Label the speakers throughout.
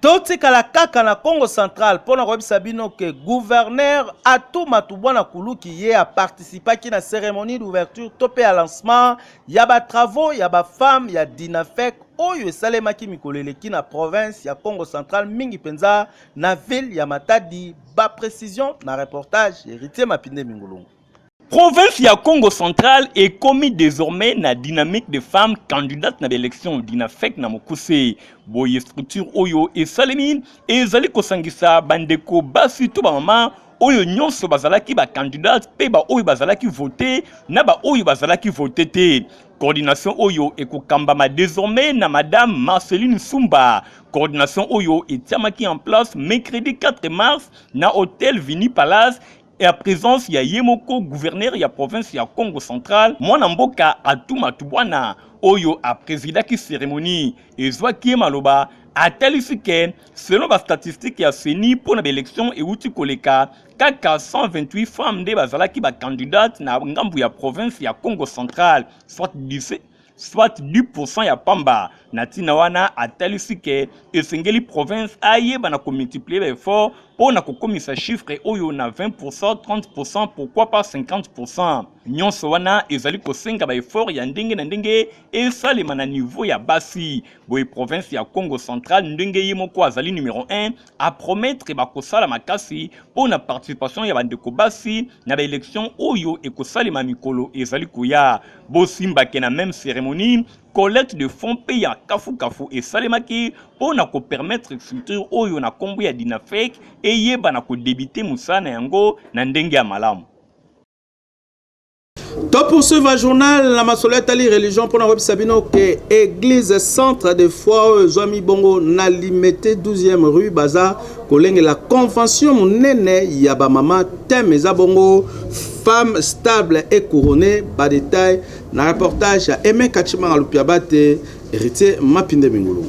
Speaker 1: Totikala kaka na Congo Central pona koyebisa bino que gouverneur Atou Matubwana Kuluki ye a participé à la cérémonie d'ouverture topé à lancement ya ba travaux ya ba femme ya Dinafek oyo esalemaki mikoleleki na province ya Congo Central mingi penza na ville ya Matadi. Ba précision na reportage Héritier Mapinde Mingulungu.
Speaker 2: Province ya Congo Central est commis désormais na dynamique de femmes candidates na l'élection Dinafek na mokuse boye structure oyo et salemi et zali kosangisa bandeko basi to ba mama oyo nyonso bazalaki ba candidate pe ba oyo bazalaki voter na ba oyo bazalaki voter te. Coordination oyo ekokambama désormais na madame Marceline Sumba. Coordination oyo etiamaki en place mercredi 4 mars na hôtel Vini Palace et à présence ya Yemoko gouverneur ya province ya Congo Central mwana mboka Atou Matubwana oyo a présidaki cérémonie ezwaki maloba atalisi ke selon ba statistique ya CENI pour na élection et uti koleka kaka 128 femmes nde bazalaki ba candidate na ngambu ya province ya Congo Central soit 10% ya pamba natina wana atalisi ke esengeli province ayeba na multiplier l'effort pour na kokomisa chiffre oyo na 20%, 30%, pourquoi pas 50%. Nyonso wana ezali kosenga ba effort ya ndenge na ndenge esalema na niveau ya basi. Boye province ya Congo Central ndenge yemoko azali numéro 1 a promettre ba kosala makasi pour na participation ya bandeko basi na ba élection oyo ekosalema mikolo ezali koya. Bo simba ke na même cérémonie collecte de fonds payés à Kafu et Salemaki pour na permettre structure oyo na kombo ya Dinafek et yeba na ko débiter musana yango na ndenge ya malamu.
Speaker 1: Top poursuivre un journal la masolette ali religion pour na web sabino que église centre de foi Zomi Bongo na limité 12e rue Baza kolenge la convention munene ya ba mama thème za bongo femme stable et couronnée ba détail na reportage à Aimé Kachima Lupiabate Héritier Mapinde Mingulu.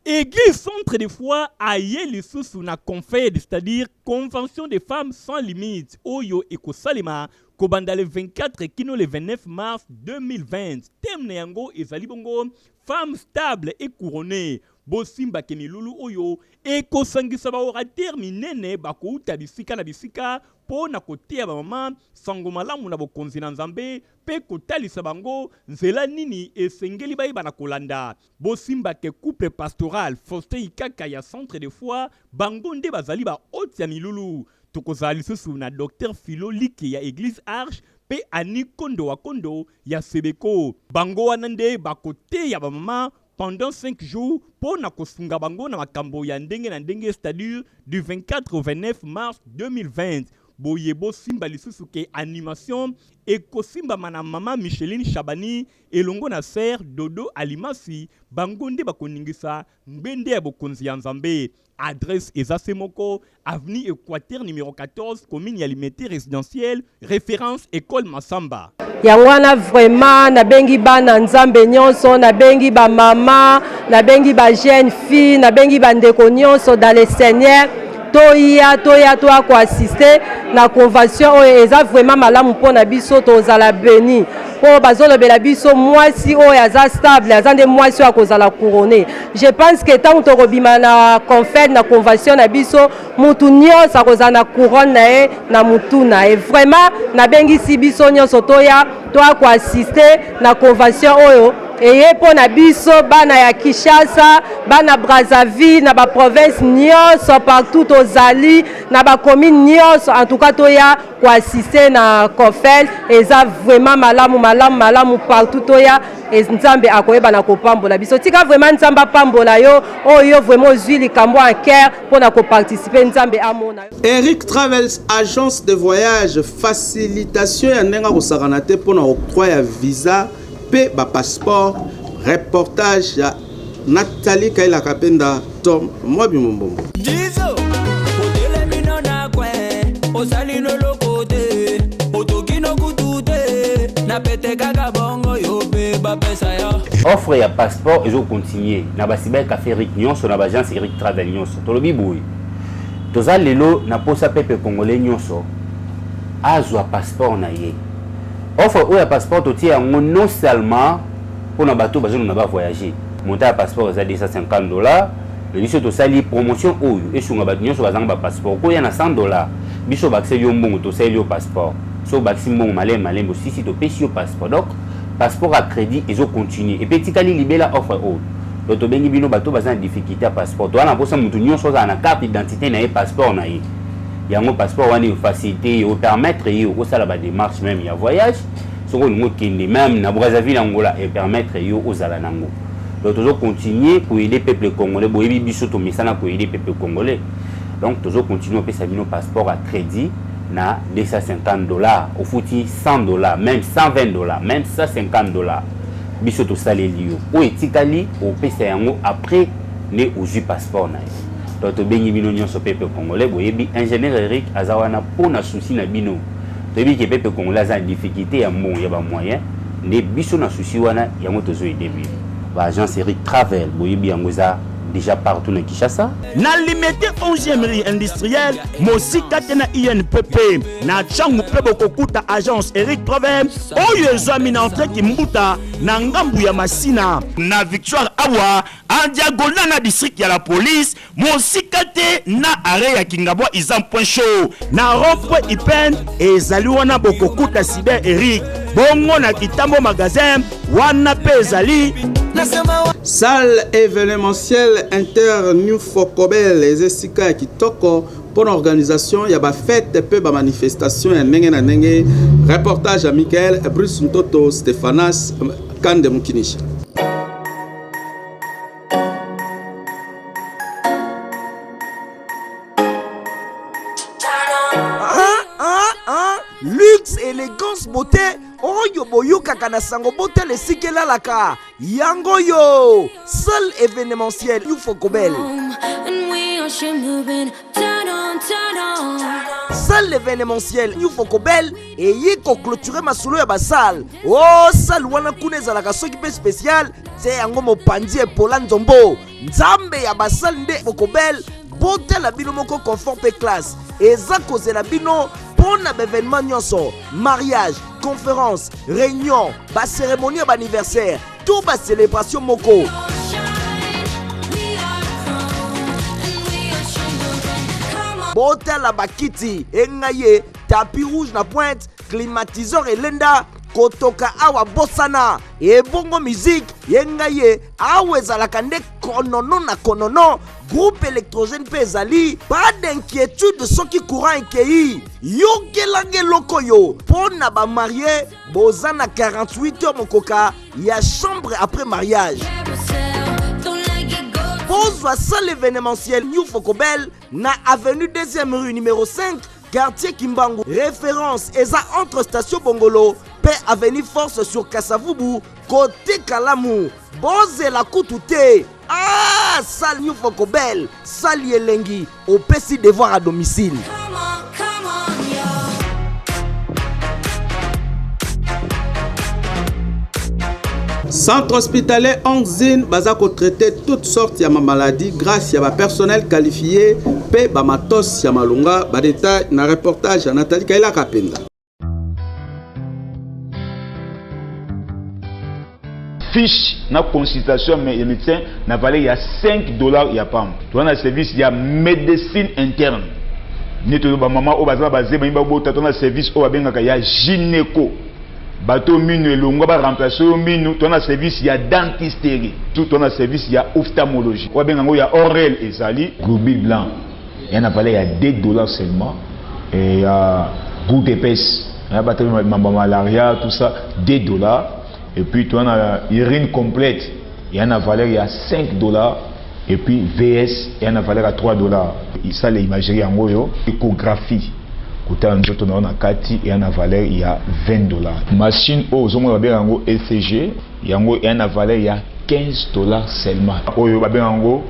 Speaker 2: Église centre de foi aye lisusu na confère c'est-à-dire convention des femmes sans limite oyo ekosalema kobanda le 24 kino le 29 mars 2020 thème yango ezali bongo femme stable et couronnée bosimba keni lulu oyo ekosangisa ba orateur minene bakouta bisika na bisika pona kotia ba mama sango malamu na bokonzi na nzambe pe kotalisa bango nzela nini esengeli bayeba na kolanda bosimba ke couple pastoral Faustin Ikaka ya centre de foi bango nde bazali ba hoti ya milulu tokozali susu na docteur Philo Liki ya église Arche pe Ani Kondo wa Kondo ya Sebeko bango wana nde bakote ya ba mama pendant 5 jours pour na kosunga bango na makambo ya ndenge na ndenge c'est-à-dire du 24 au 29 mars 2020 boyebo simba lisusu ke animation et kosimba mana mama Micheline Chabani elongo na sœur Dodo Alimasi bango nde bakoningisa mbende ya bokonzi ya nzambe adresse ezasemoko avenue Équateur numéro 14 commune ya Limité résidentielle référence école Masamba.
Speaker 3: Yangwana vraiment na bengi bana nzambe nyonso na bengi ba mama na bengi ba jeune fille na bengi ba ndeko nyonso dans le Seigneur toya ko assister na convention oyo eza vraiment malamu pona biso tozala béni po bazolobela biso mwasi oyo aza stable aza nde mwasi oyo akozala couronné. Je pense que tant tokobima na conférence na convention na biso mutu nyonso akozala na couronne na ye na mutu na ye vraiment na bengisi biso nyonso toya ko assister na convention oyo eye pona biso bana ya Kinshasa bana Brazzaville na ba province nyonso partout ozali na ba commune nyonso en tout cas toya ko assister na conférence eza vraiment malamu partout toya nzambe akoyeba na kopambola biso tika vraiment nzamba pambola yo oyo vraiment ozwi likambo en cœur pona ko participer nzambe amona
Speaker 1: Eric Travels agence de voyage facilitation ya ndenga kosakana te pona octroi ya visa pe ba passeport reportage ya Nathalie Kaila Kapenda Tom Mwabi Mumbombo.
Speaker 4: Dizo odele minona kwe osali no lokote otokino kutude na pete kaka bongo yo pe ba pesa ya
Speaker 5: offre ya passeport ezo continuer na basiba café Eric nyonso na agence Eric Travel nyonso tolobi boy toza lelo na posa pepe congolais nyonso azwa passeport na ye offre oya passeport otia non seulement pour na bateau bazo na ba voyager monter un passeport à $250. Biso to sali promotion oyo et sur ba nyonso bazanga ba passeport ko yana $100. Biso ba accès yo mbongo to sali yo passeport. So ba accès mbongo malem aussi to pesi yo passeport. Donc passeport à crédit ils ont continué et petit kali libela offre oyo. Donc to bengi bino bato bazana difficulté à passeport. To ana posa mutu nyonso za na carte d'identité na passeport na ye. Yango passeport wani facilité au permettre yo ko sala ba démarche même ya voyage. So ko ngo kende même na Brazzaville Angola et permettre yo aux ala nango. Donc toujours continuer pour aider le peuple congolais. Bon, il biso to misana pour aider le peuple congolais. Donc toujours continuer à payer nos passeports à crédit na $250. Au fouti $100, même $120, même $150. Biso to salé lio. Ou etikali au pesa yango après ne uzu passeport na. Donc to bengi bino nyonso peuple congolais. Bo yebi ingénieur Eric azawana pour na souci na bino. To yebi ke peuple congolais a difficulté ya bon ya ba moyen. Ne biso na souci wana yango tozo aider bino. L'agence Eric Travel, Boyebi Angoza, déjà partout dans Kinshasa.
Speaker 6: Na limité 11e rue industrielle, Mosika tena INPP, na changu pebo kokuta agence Eric Travel, oyo ezwami na entrée kimbuta na ngambu ya Masina, na Victoire Awa, en diagonale na district ya la police, Mosika te na arrêt ya Kingabwa Izam Point Show, na rond-point Ipen, ezali wana bokokuta Cyber Eric, bongo na Kitambo magasin, wana pe ezali
Speaker 1: salle événementielle inter New Fokobel les esika kitoko pour l'organisation il y a ba fête peu ba manifestation ya ndenge na ndenge. Reportage à Michael Bruce Ntoto Stéphanas Kande Mukinisha.
Speaker 7: Luxe, élégance, beauté. Oyo boyoka kana sango bote le sikela laka. Yango yo. Seul événementiel Ufokobel. Seul événementiel Ufokobel et yiko clôturer masolo ya basal. Oh sal wana kuneza la kasoki pe spécial. C'est yango mopandi epola nzombo. Nzambe ya basal nde Fokobel. Bote la bino moko confort pe classe. Eza cause la bino pour l'événement nyonso, mariage, conférence, réunion, ba cérémonie ba anniversaire, tout ba célébration moko. Bote la bakiti, engaye, tapis rouge na pointe, climatiseur et lenda. Kotoka awa bossana et bongo musique yengaye awe zalaka nde konono na konono groupe électrogène pezali pas d'inquiétude soki courant ekei yokelange lokoyo pona ba marié bozana 48 heures mokoka ya chambre après mariage. Bozwa seul événementiel New Fokobel na avenue 2e rue numéro 5 quartier Kimbangu. Référence eza entre station Bongolo pe avenue Force sur Kasavubu côté Kalamu. Boze la koutoute. Ah, salle New Fokobel, salle Yelengi au PC devoir à domicile.
Speaker 1: Centre hospitalier Ongzin bazako traiter toutes sortes de maladies grâce à personnel qualifié pe ba matos ya malunga ba détail na reportage à Nathalie Kaila Kapenda.
Speaker 8: Fiche na consultation mais médecin na valeur ya $5 ya pam. Tu as un service ya médecine interne. Ni to ba maman o baza bazé ba bota to na service o babengaka ya gynéco. Bateau minu elongo ba remplacer o minu to na service ya dentisterie. Tout to na service ya ophtalmologie. O bengango ya oreille ezali globule blanc. Il y a valeur ya $2 seulement et ya goutte épaisse. Il y a bateau malaria tout ça $2. Et puis tu as urine complète, il y a une valeur il y a $5. Et puis VS, il y a une valeur à $3. Ça l'imagerie en goyo, échographie. Côté un autre on a Kati, il y a une valeur il y a $20. Machine au zomo va bien en ECG, il y a une valeur il y a $15 seulement. Oyo va bien en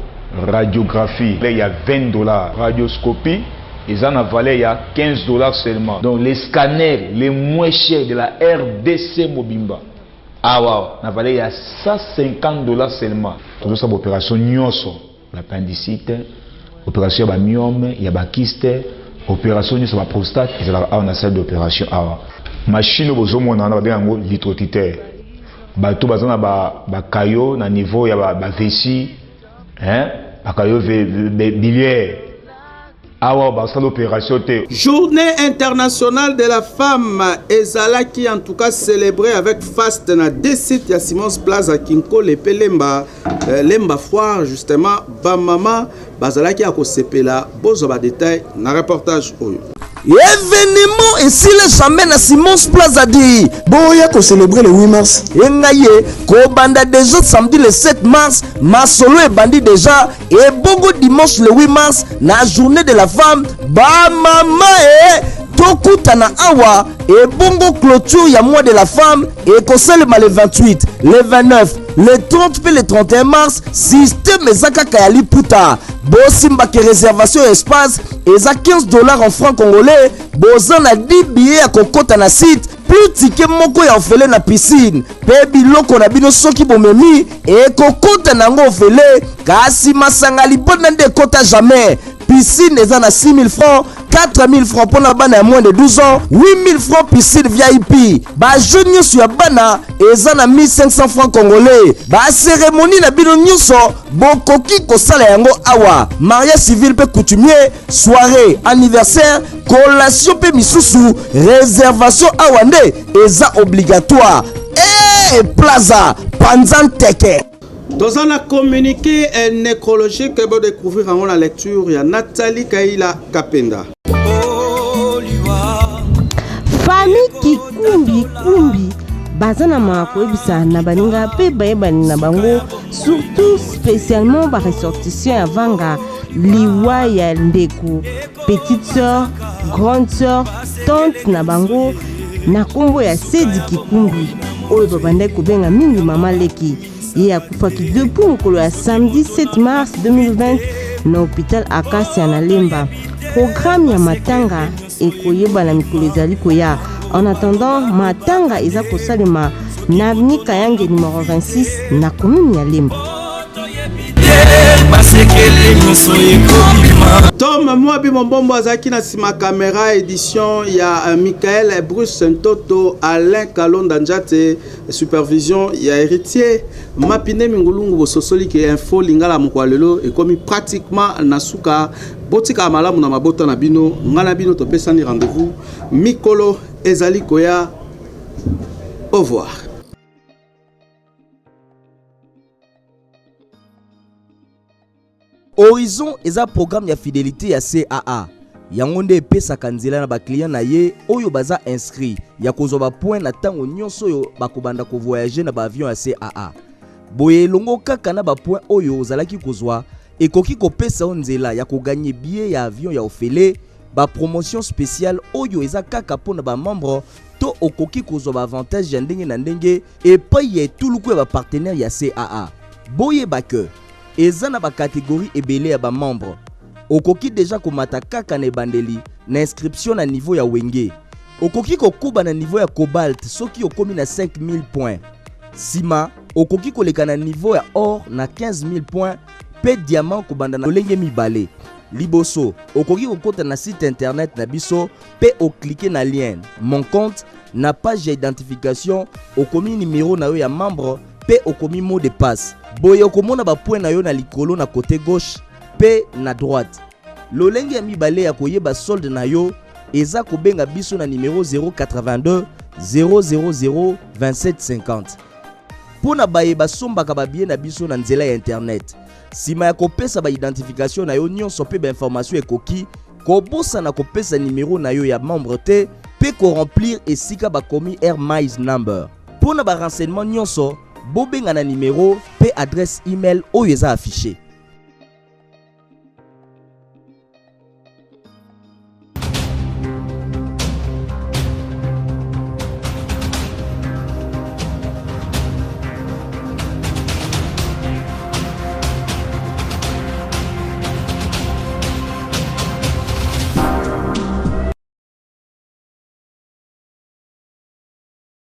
Speaker 8: radiographie, il y a $20. Radioscopie, ils en valeur il y a $15 seulement. Donc les scanners les moins chers de la RDC Mobimba. Ah wow, na valeur il y a $150 seulement. Tout ça opération nyonso, l'appendicite, opération ba myome, il y a ba kyste, opération nyonso ba prostate, ils ont une salle d'opération ah. Machine bozomo na ba bengo lithotripteur. bato bazana ba kayo na niveau ya ba vessie hein ba kayo biliaire awa basala opération te.
Speaker 1: Journée internationale de la femme ezalaki en tout cas célébrée avec faste na deux sites ya Simons Plaza Kinko lepe lemba foire justement ba mama bazalaki ya kosepela bozo ba détail na reportage oyo.
Speaker 7: Événement ici le jamais na Simons Plaza dit boya ko célébrer le 8 mars engaye ko banda déjà samedi le 7 mars masolo e bandi déjà et bongo dimanche le 8 mars na journée de la femme ba mama tokutana awa et bongo clôture ya mois de la femme et koselema le 28 le 29 le 30 puis le 31 mars système ezaka kayali puta bosimba ke réservation espace eza $15 en francs congolais boza na 10 billets ya kokota na site plus ticket moko ya ofele na piscine pe biloko na bino soki bomemi e kokota nango ofele kasi masanga libona nde kota jamais piscine eza na 6 000 francs 4 000 francs pour la bana à moins de 12 ans 8 000 francs piscine VIP ba jeune nyonso ya bana eza na 1500 francs congolais ba cérémonie na bino nyonso bokoki kosala yango awa mariage civil pe coutumier soirée anniversaire collation pe misusu réservation awa nde eza obligatoire plaza panzanteke.
Speaker 1: Dans un communiqué nécrologique que vous découvrir avant la lecture, il y a Nathalie Kaila Kapenda.
Speaker 9: Famille qui kumbi bazana makoebisa na baninga pe bayebani na bango surtout spécialement par ressortissants avanga liwa ya ndeko petite sœur grande sœur tante na bango na kombo ya Sedi Kikumbi oyo babandai kobenga mingi mama leki ye akufaki depuis mokolo ya samedi 7 mars 2020 na hôpital Acacia na Lemba. Programme ya matanga ekoyeba na mikolo ezali koya. En attendant, matanga eza kosalema na avenue Kayange numéro 26 na commune ya Lemba.
Speaker 1: Tom Mwabi Mombombo azaki na sima caméra édition ya Michael Bruce Ntoto Alain Kalonda Njate supervision ya héritier Mapine Mingulungu bososoli ke info lingala mokwalelo ekomi pratiquement nasuka botika malamu na mabota na bino ngana bino topesani rendez-vous mikolo ezali koya au revoir.
Speaker 7: Horizon eza programme ya fidélité ya CAA. Yango nde epesaka nzela na ba client na ye oyo baza inscrit ya kozwa ba point na tango nyonso oyo bakobanda ko voyager na ba avion ya CAA. Boye longo kaka na ba point oyo ozalaki kozwa ekoki kopesa nzela ya koganye billet ya avion ya ofele ba promotion spéciale oyo eza kaka pona ba membre to okoki kozwa ba avantage ya ndenge na ndenge epai ya tuluku ya ba partenaire ya CAA. Boye bake eza na ba catégorie ebele ya ba membre okoki déjà komata kaka na bandeli na inscription na niveau ya wenge okoki kokuba na niveau ya cobalt soki okomi na 5000 points sima okoki koleka na niveau ya or na 15000 points pe diamant kobanda na lolenge mibale liboso okoki kokota na site internet na biso pe okliquer na lien mon compte na page d'identification okomi numéro na yo ya membre pe okomi mot de passe boye okomona ba point na yo na likolo na côté gauche pe na droite lolenge ya mibale ya koyeba solde na yo eza kobenga biso na numéro 082 000 2750 pona baye basombaka babie na biso na nzela ya internet sima ya kopesa ba identification na yo nyonso pe ba information ekoki kobosa na kopesa numéro na yo ya membre te pe ko remplir esika ba komi air miles number pona ba renseignement nyonso bobenga na numéro pe adresse email oyo eza affiché.